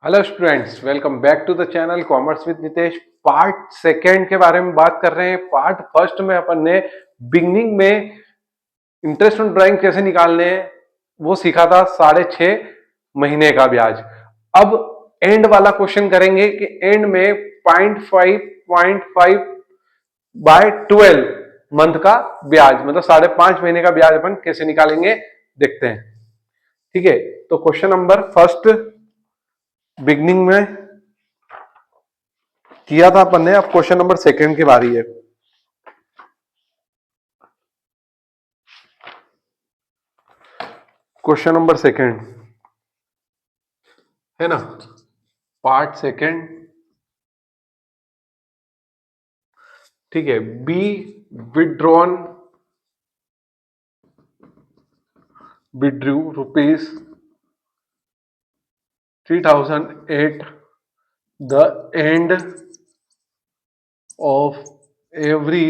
Hello students, welcome back to the channel commerce with Nitesh. Part second के बारे में बात कर रहे हैं। पार्ट फर्स्ट में अपन ने बिगनिंग में इंटरेस्ट ऑन ड्राइंग कैसे निकालने हैं वो सीखा था, 6.5 महीने का ब्याज। अब एंड वाला क्वेश्चन करेंगे कि एंड में 0.5 बाय 12 मंथ का ब्याज, मतलब 5.5 महीने का ब्याज अपन कैसे निकालेंगे देखते हैं। ठीक है, तो क्वेश्चन नंबर फर्स्ट बिगनिंग में किया था अपन ने, अब क्वेश्चन नंबर सेकंड की बारी है। क्वेश्चन नंबर सेकंड है ना, पार्ट सेकंड। ठीक है, be withdrawn withdrew rupees 3008 the end of every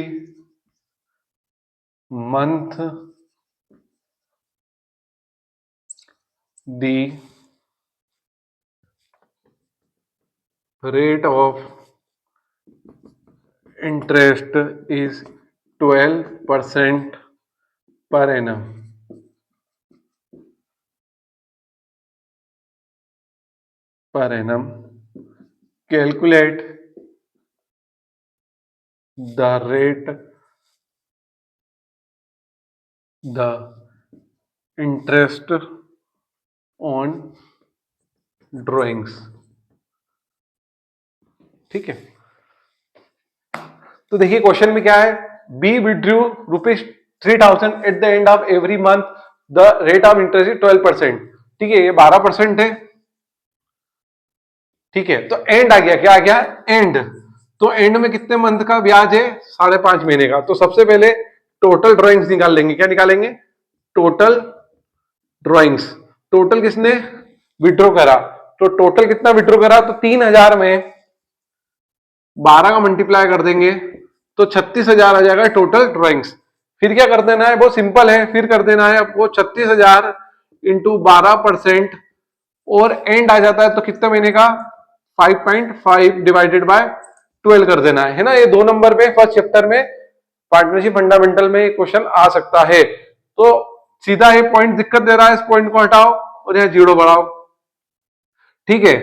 month the rate of interest is 12% per annum. Calculate the rate, the interest on drawings। ठीक है, तो देखिए क्वेश्चन में क्या है। B withdrew rupees 3000 at the end of every month, the rate of interest is 12%। ठीक है, ये 12% है। ठीक है, तो एंड आ गया, क्या आ गया एंड। तो एंड में कितने मंथ का ब्याज है, 5.5 महीने का। तो सबसे पहले टोटल ड्राइंग्स निकाल लेंगे। क्या निकालेंगे, टोटल ड्राइंग्स। टोटल किसने विड्रॉ करा, तो टोटल कितना विड्रॉ करा, तो 3000 में 12 का मल्टीप्लाई कर देंगे तो 36,000 आ जाएगा टोटल ड्राइंग्स। फिर क्या कर देना है, बहुत सिंपल है, फिर कर देना है आपको 36,000 इंटू 12% और एंड आ जाता है तो कितने महीने का, 5.5 डिवाइडेड बाय 12 कर देना है ना। ये 2 नंबर में फर्स्ट चैप्टर में पार्टनरशिप फंडामेंटल में क्वेश्चन आ सकता है। तो सीधा ये पॉइंट दिक्कत दे रहा है, इस पॉइंट को हटाओ और यह जीरो बढ़ाओ। ठीक है,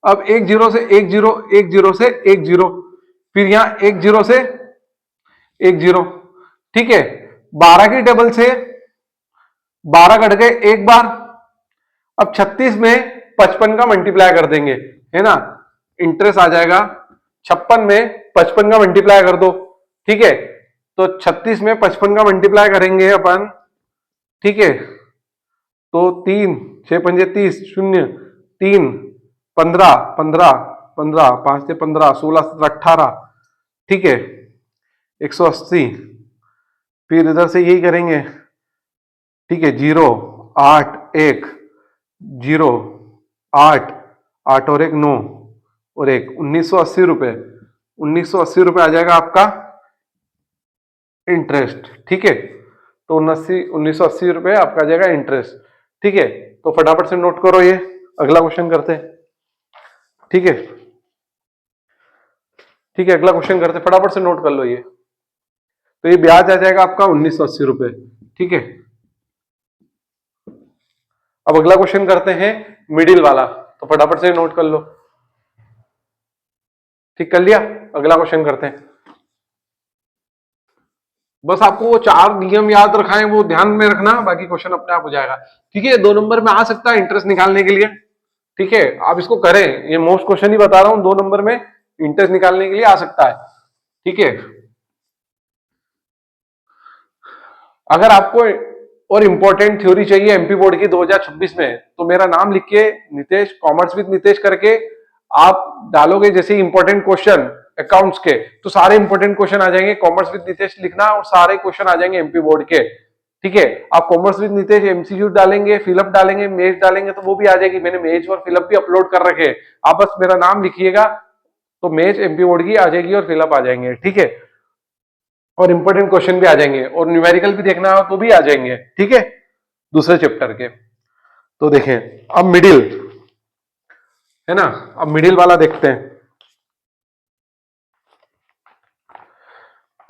अब एक जीरो से एक जीरो, एक जीरो से एक जीरो, फिर यहां एक जीरो से एक जीरो। ठीक है, 12 की टेबल से 12 कट गए एक बार। अब 36 में 55 का मल्टीप्लाई कर देंगे, है ना। इंटरेस्ट आ जाएगा 56 में 55 का मल्टीप्लाई कर दो। ठीक है, तो 36 में 55 का मल्टीप्लाई करेंगे अपन। ठीक है, तो 3 6 पंजे 30, 0 3 15 15 15 5 से 15 16 17 18। ठीक है, 180। फिर इधर से यही करेंगे। ठीक है, 0 8 1 0 8 8 और 1 9 और 1 1980 रुपए। 1980 रुपए आ जाएगा आपका इंटरेस्ट। ठीक है, तो 1980 रुपए आपका आ जाएगा इंटरेस्ट। ठीक है, तो फटाफट से नोट करो, ये अगला क्वेश्चन करते हैं। ठीक है, ठीक है, अगला क्वेश्चन करते हैं, फटाफट से नोट कर लो ये। तो ये ब्याज आ जाएगा आपका 1980 रुपए। ठीक है, अब अगला क्वेश्चन करते हैं मिडिल वाला, तो फटाफट से नोट कर लो। ठीक कर लिया, अगला क्वेश्चन करते हैं। बस आपको वो 4 नियम याद रखा है, वो ध्यान में रखना, बाकी क्वेश्चन अपने आप हो जाएगा। ठीक है, 2 नंबर में आ सकता है इंटरेस्ट निकालने के लिए। ठीक है, आप इसको करें, ये मोस्ट क्वेश्चन ही बता रहा हूं, 2 नंबर में इंटरेस्ट निकालने के लिए आ सकता है। ठीक है, अगर आपको और इंपॉर्टेंट थ्योरी चाहिए एमपी बोर्ड की 2026 में, तो मेरा नाम लिख के नितेश, कॉमर्स विद नितेश करके आप डालोगे जैसे इंपॉर्टेंट क्वेश्चन अकाउंट्स के, तो सारे इंपॉर्टेंट क्वेश्चन आ जाएंगे। कॉमर्स विद नितेश लिखना और सारे क्वेश्चन आ जाएंगे एमपी बोर्ड के। ठीक है, आप कॉमर्स विद नितेश एमसीक्यू डालेंगे, फिलअप डालेंगे, मेज डालेंगे, तो वो भी आ जाएगी। मैंने मेज और फिलअप भी अपलोड कर रखे, आप बस मेरा नाम लिखिएगा तो मेज एमपी बोर्ड की आ जाएगी और फिलअप आ जाएंगे। ठीक है, और इंपॉर्टेंट क्वेश्चन भी आ जाएंगे और न्यूमेरिकल भी देखना हो तो भी आ जाएंगे। ठीक है, दूसरे चैप्टर के। तो देखें अब मिडिल, है ना। अब मिडिल वाला देखते हैं।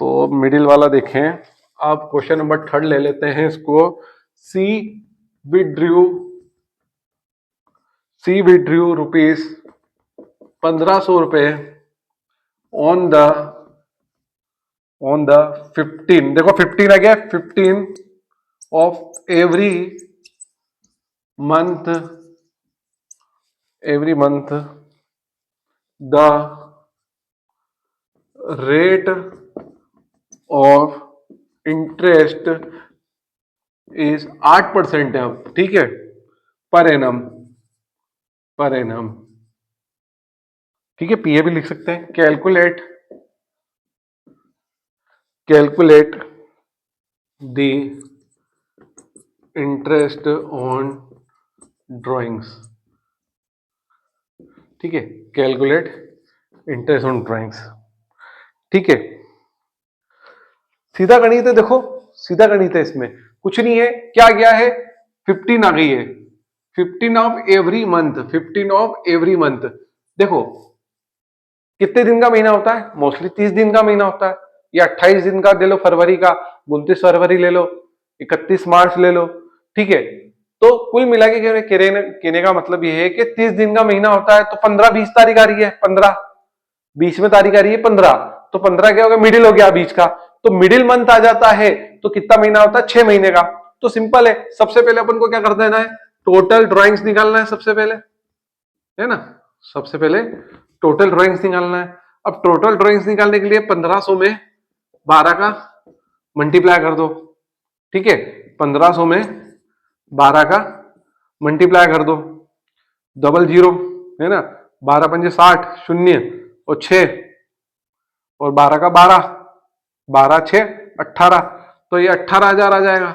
तो मिडिल वाला देखें। अब क्वेश्चन नंबर 3 ले लेते हैं इसको। सी विड्रू रुपीज 1500 रुपए ऑन द 15, देखो 15 आ गया, 15 of month every month the rate of interest is 8% है। अब ठीक है, पर एनम ठीक है, पीए भी लिख सकते हैं। Calculate the interest on drawings. ठीक है, कैलकुलेट इंटरेस्ट ऑन ड्राइंग्स। ठीक है, सीधा गणित है। देखो सीधा गणित है, इसमें कुछ नहीं है। क्या गया है, 15 आ गई है, 15 of every month, 15 of every month. देखो कितने दिन का महीना होता है, मोस्टली 30 दिन का महीना होता है, या 28 दिन का ले लो फरवरी का, 29 फरवरी ले लो, 31 मार्च ले लो। ठीक है, तो कुल मिला के कहने का मतलब यह है कि 30 दिन का महीना होता है, तो 15-20 तारीख आ रही है, 15 20 में तारीख आ रही है 15, तो 15 क्या होगा, मिडिल हो गया बीच का, तो मिडिल मंथ आ जाता है। तो कितना महीना होता है, 6 महीने का। तो सिंपल है, सबसे पहले अपन को क्या कर देना है, टोटल ड्राइंग्स निकालना है सबसे पहले, है ना। सबसे पहले टोटल ड्राइंग्स निकालना है। अब टोटल ड्राइंग्स निकालने के लिए 1500 में 12 का मल्टीप्लाई कर दो। ठीक है, 1500 में 12 का मल्टीप्लाई कर दो, डबल जीरो, है ना। 12 पंजे 60, शून्य और 6, और 12 का 12, 12 6 18, तो ये 18,000 आ जाएगा।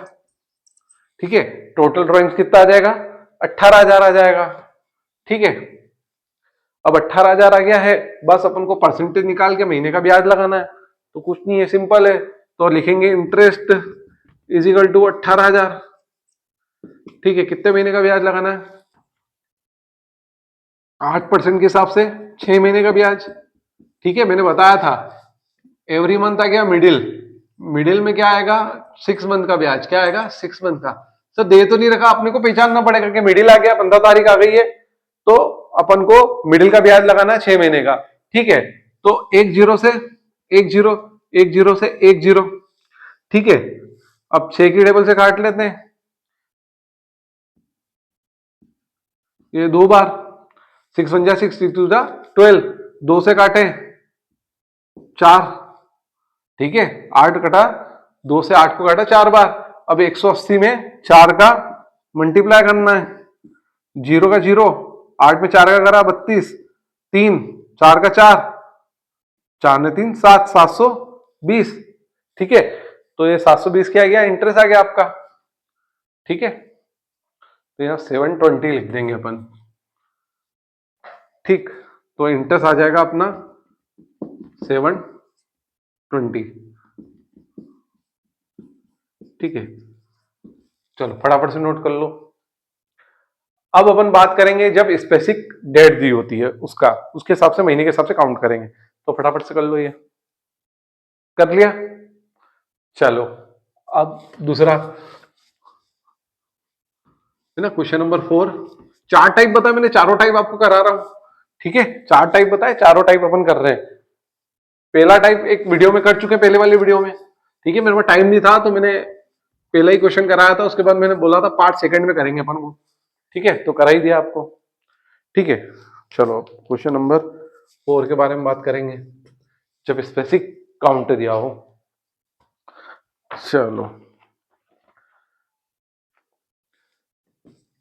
ठीक है, टोटल ड्राइंग्स कितना आ जाएगा, 18,000 आ जाएगा। ठीक है, अब 18,000 आ गया है, बस अपन को परसेंटेज निकाल के महीने का ब्याज लगाना है। तो कुछ नहीं है, सिंपल है। तो लिखेंगे इंटरेस्ट इज इक्वल टू 18,000। ठीक है, कितने महीने का ब्याज लगाना है, 8% के हिसाब से 6 महीने का ब्याज। ठीक है, मैंने बताया था एवरी मंथ आ गया मिडिल, मिडिल में क्या आएगा, 6 मंथ का ब्याज। क्या आएगा, 6 मंथ का। सर दे तो नहीं रखा, अपने को पहचानना पड़ेगा कि मिडिल आ गया, 15 तारीख आ गई है, तो अपन को मिडिल का ब्याज लगाना है 6 महीने का। ठीक है, तो एक जीरो से एक जीरो, एक जीरो से एक जीरो। ठीक है, अब 6 की टेबल से काट लेते हैं, ये 2 बार, 6 1 जा 6, 6 2 जा 12, 2 से काटे 4। ठीक है, 8 कटा, 2 से 8 को काटा 4 बार। अब 180 में 4 का मल्टीप्लाई करना है, 0 का 0, 8 में 4 का करा 32, 3 4 का 4, 4 ने 3 7, 720। ठीक है, तो ये 720 क्या गया, इंटरेस्ट आ गया आपका। ठीक है, तो यहां 720 लिख देंगे अपन। ठीक, तो इंटरेस्ट आ जाएगा अपना 720। ठीक है, चलो फटाफट से नोट कर लो। अब अपन बात करेंगे जब स्पेसिफिक डेट दी होती है उसका, उसके हिसाब से महीने के हिसाब से काउंट करेंगे। तो फटाफट से कर लो, ये कर लिया। चलो अब दूसरा है ना, क्वेश्चन नंबर 4। 4 टाइप बताया मैंने, चारों टाइप आपको करा रहा हूं। ठीक है, 4 टाइप बताए, चारों टाइप अपन कर रहे हैं। पहला टाइप एक वीडियो में कर चुके हैं, पहले वाले वीडियो में। ठीक है, मेरे पास टाइम नहीं था तो मैंने पहला ही क्वेश्चन कराया था, उसके बाद मैंने बोला था पार्ट सेकंड में करेंगे अपन को। ठीक है, तो करा ही दिया आपको। ठीक है, चलो क्वेश्चन नंबर 4 के बारे में बात करेंगे, जब स्पेसिफिक काउंट दिया हो। चलो,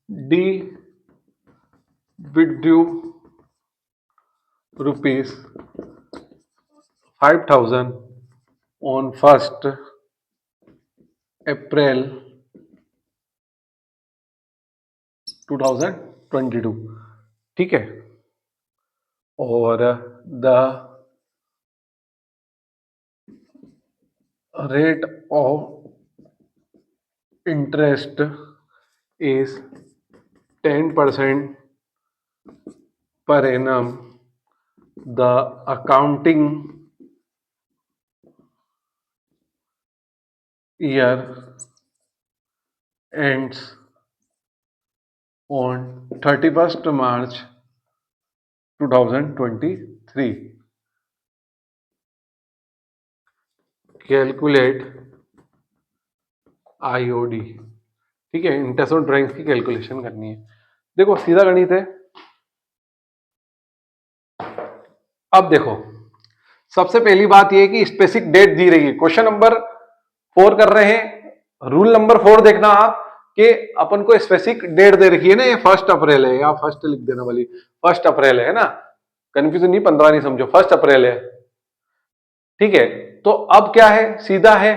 D withdrew rupees 5,000 on 1st April 2022। ठीक है, और the rate of interest is 10% per annum the accounting year ends on 31st March 2023. Calculate IOD. ठीक है, इंटरेस्ट ऑन ड्राइंग्स की कैलकुलेशन करनी है। देखो सीधा गणित है। अब देखो सबसे पहली बात यह कि स्पेसिफिक डेट दी रही है। क्वेश्चन नंबर 4 कर रहे हैं। रूल नंबर 4 देखना आप कि अपन को स्पेसिफिक डेट दे रखी है ना, ये 1 अप्रैल है, या फर्स्ट लिख देना वाली 1 अप्रैल है ना, कंफ्यूजन नहीं, 15 नहीं समझो, 1 अप्रैल है। ठीक है, तो अब क्या है, सीधा है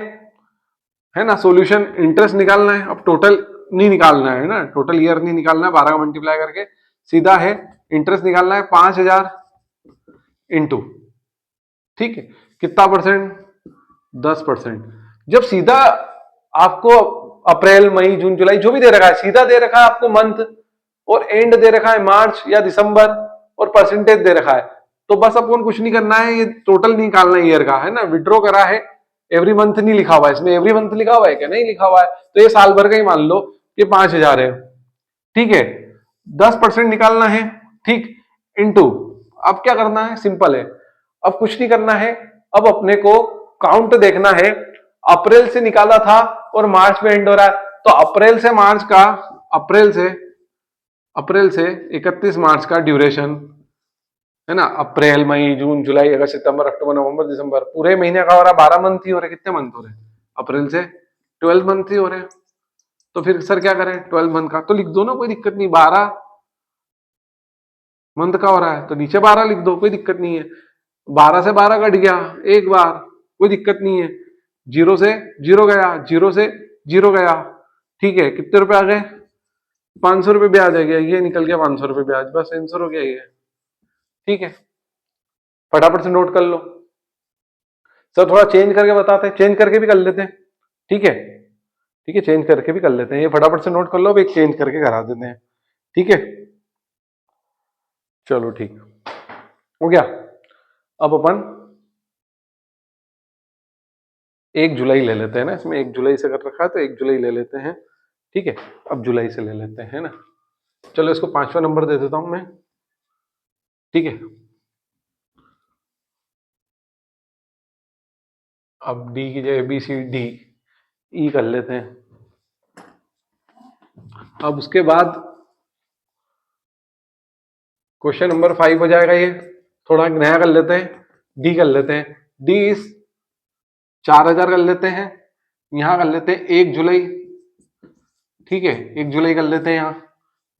ना, सॉल्यूशन इंटरेस्ट निकालना है। अब टोटल नहीं निकालना है ना, टोटल ईयर नहीं निकालना है 12 का मल्टीप्लाई करके, सीधा है इंटरेस्ट निकालना है 5000 इंटू, ठीक है, कितना परसेंट, 10%। जब सीधा आपको अप्रैल मई जून जुलाई जो भी दे रखा है, सीधा दे रखा है आपको मंथ, और एंड दे रखा है मार्च या दिसंबर, और परसेंटेज दे रखा है, तो बस अपन कुछ नहीं करना है, ये टोटल निकालना है ईयर का, है ना। विड्रॉ करा है, एवरी मंथ नहीं लिखा हुआ है इसमें, एवरी मंथ लिखा हुआ है क्या, नहीं लिखा हुआ है, तो ये साल भर का ही मान लो कि 5000 है। ठीक है, 10% निकालना है, ठीक, इंटू, अब क्या करना है, सिंपल है, अब कुछ नहीं करना है, अब अपने को काउंट देखना है। अप्रैल से निकाला था और मार्च में एंड हो रहा है, तो अप्रैल से मार्च का, अप्रैल से 31 मार्च का ड्यूरेशन, है ना, अप्रैल मई जून जुलाई अगस्त सितंबर अक्टूबर नवंबर दिसंबर, पूरे महीने का हो रहा है, 12 मंथ ही हो रहे, कितने मंथ हो रहे हैं अप्रैल से, 12 मंथ ही हो रहे हैं। तो फिर सर क्या करें, 12 मंथ का तो लिख दो ना, कोई दिक्कत नहीं, 12 मंथ का हो रहा है तो नीचे 12 लिख दो, कोई दिक्कत नहीं है। 12 से 12 कट गया एक बार, कोई दिक्कत नहीं है। जीरो से जीरो गया, जीरो से जीरो गया, ठीक है, कितने रुपए आ गए, 500 रुपये ब्याज आ गया, ये निकल गया 500 रुपये ब्याज, बस आंसर हो गया ये। ठीक है, फटाफट से नोट कर लो। सर थोड़ा चेंज करके बताते हैं, चेंज करके भी कर लेते हैं, ठीक है, ठीक है, चेंज करके भी कर लेते हैं, ये फटाफट से नोट कर लो, अब एक चेंज करके करा देते हैं, ठीक है, चलो ठीक हो गया। अब अपन 1 जुलाई ले लेते हैं ना, इसमें 1 जुलाई से कर रखा है तो 1 जुलाई ले लेते हैं, ठीक है। अब जुलाई से ले लेते हैं ना, चलो इसको 5वां नंबर दे देता हूं मैं, ठीक है। अब डी की जगह बी सी डी ई कर लेते हैं। अब उसके बाद क्वेश्चन नंबर 5 हो जाएगा ये, थोड़ा नया कर लेते हैं, डी कर लेते हैं, डी इस 4000 कर लेते हैं, यहां कर लेते हैं 1 जुलाई, ठीक है, 1 जुलाई कर लेते हैं, यहाँ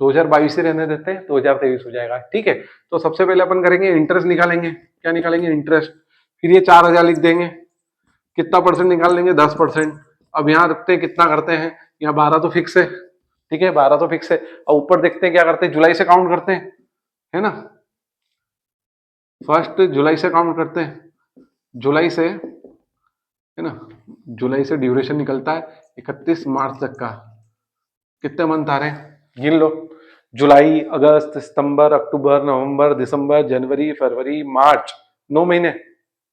2022 से रहने देते हैं, 2023 हो जाएगा, ठीक है। तो सबसे पहले अपन करेंगे इंटरेस्ट निकालेंगे, क्या निकालेंगे, इंटरेस्ट, फिर ये 4000 लिख देंगे, कितना परसेंट निकाल लेंगे, 10%। अब यहाँ रखते हैं, कितना करते हैं, यहाँ 12 तो फिक्स है, ठीक है, 12 तो फिक्स है। और ऊपर देखते हैं क्या करते हैं, जुलाई से काउंट करते हैं, है ना, 1 जुलाई से काउंट करते हैं, जुलाई से, है ना, जुलाई से ड्यूरेशन निकलता है 31 मार्च तक का, कितने मंथ आ रहे हैं गिन लो, जुलाई अगस्त सितंबर अक्टूबर नवंबर दिसंबर जनवरी फरवरी मार्च, 9 महीने,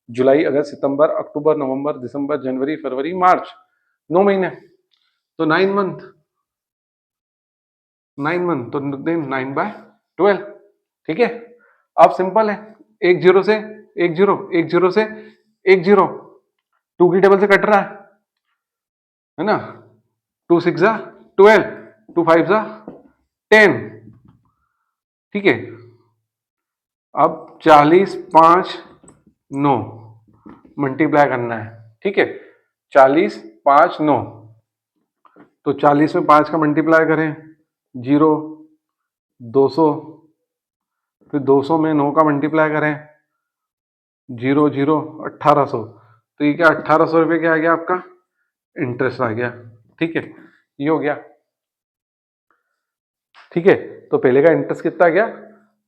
जुलाई अगस्त सितंबर अक्टूबर नवंबर दिसंबर जनवरी फरवरी मार्च, 9 महीने, तो 9 मंथ, 9 मंथ, तो 9/12, ठीक है। अब सिंपल है, 1 जीरो से 2 की टेबल से कट रहा है ना, 2 6 जा 12, 2 5 जा 10, ठीक है। अब 40 5 9 मल्टीप्लाई करना है, ठीक है, 40 5 9, तो 40 में 5 का मल्टीप्लाई करें, 0, 200, फिर 200 में 9 का मल्टीप्लाई करें, 0 0, 1800, तो ये क्या 1800 रुपये क्या आ गया आपका, इंटरेस्ट आ गया, ठीक है, ये हो गया, ठीक है। तो पहले का इंटरेस्ट कितना आ गया,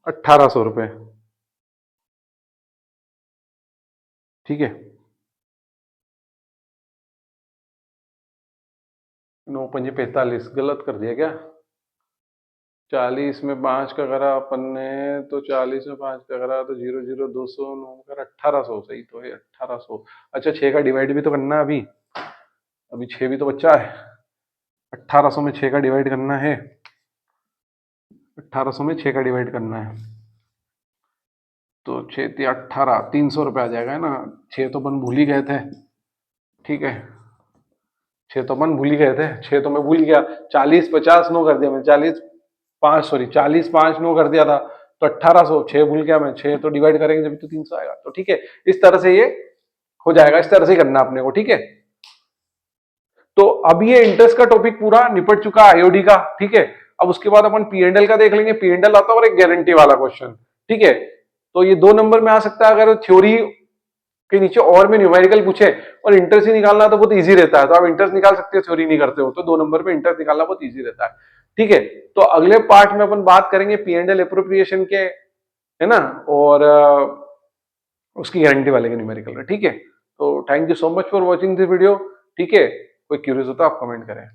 1800 रुपये, ठीक है। 9 5 45, गलत कर दिया क्या, 40 में 5 का करा अपन ने, तो 40 में 5 का करा तो 0 0 200 9 करा 1800, सही तो है 1800। अच्छा 6 का डिवाइड भी तो करना है अभी, अभी 6 भी तो बच्चा है। 1800 में 6 का डिवाइड करना है, 1800 में 6 का डिवाइड करना है, तो 6 18 300 रुपये आ जाएगा, है ना। 6 तो अपन भूल ही गए थे, ठीक है, 6 तो अपन भूल ही गए थे, 6 तो मैं भूल गया। 40 50 9 कर दिया मैं, 40 5 सॉरी 40 5 9 कर दिया था, तो 1800, 6 भूल गया मैं, 6 तो डिवाइड करेंगे जब तो 300 आएगा, तो ठीक है। इस तरह से ये हो जाएगा, इस तरह से ही करना अपने को, ठीक है। तो अब ये इंटरेस्ट का टॉपिक पूरा निपट चुका आईओडी का, ठीक है। अब उसके बाद अपन पीएनडल का देख लेंगे, पीएनडल आता है और एक गारंटी वाला क्वेश्चन, ठीक है। तो ये 2 नंबर में आ सकता है, अगर थ्योरी के नीचे और में न्यूमेरिकल पूछे और इंटरेस्ट ही निकालना तो बहुत इजी रहता है, तो आप इंटरेस्ट निकाल सकते हो, थ्योरी नहीं करते हो तो 2 नंबर में इंटरेस्ट निकालना बहुत इजी रहता है, ठीक है। तो अगले पार्ट में अपन बात करेंगे पीएनडल एप्रोप्रिएशन के, है ना, और उसकी गारंटी वाले के न्यूमेरिकल, ठीक है। तो thank you so much for watching this video, ठीक है। कोई क्यूरियस हो तो आप कमेंट करें।